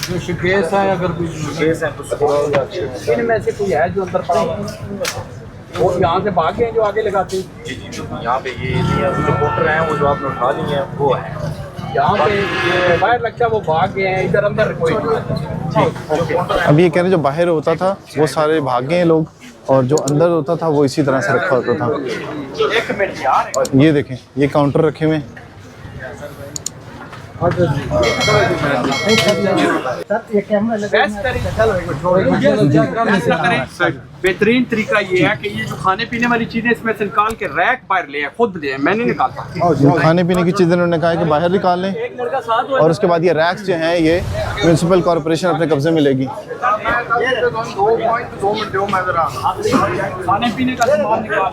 जो शिकेस है, अगर कोई शिकेस है तो इनमें से कोई है जो अंदर पड़ा हुआ वो यहाँ से भाग गए जो आगे लगाते हैं? जी जी, यहाँ पे ये जो पोटर हैं वो जो आपने उठा ली हैं वो है। यहाँ पे ये बाहर लगता वो भाग गए हैं, इधर अंदर कोई नहीं। अब ये कह रहे जो बाहर होता था वो सारे भाग गए हैं लोग, और जो अंदर होता था वो इसी तरह से रखा होता था। एक मिनट यार, और ये देखें, ये काउंटर रखे हुए हैं। बेहतरीन तरीका ये है कि ये जो खाने पीने वाली चीजें इसमें से निकाल के रैक बाहर ले, खुद ले, मैं नहीं निकालता। जो खाने पीने की चीज़ें उन्होंने कहा है कि बाहर निकाल लें, और उसके बाद ये रैक्स जो हैं ये म्यूनसिपल कॉर्पोरेशन अपने कब्जे में लेगी। खाने पीने का सामान निकाल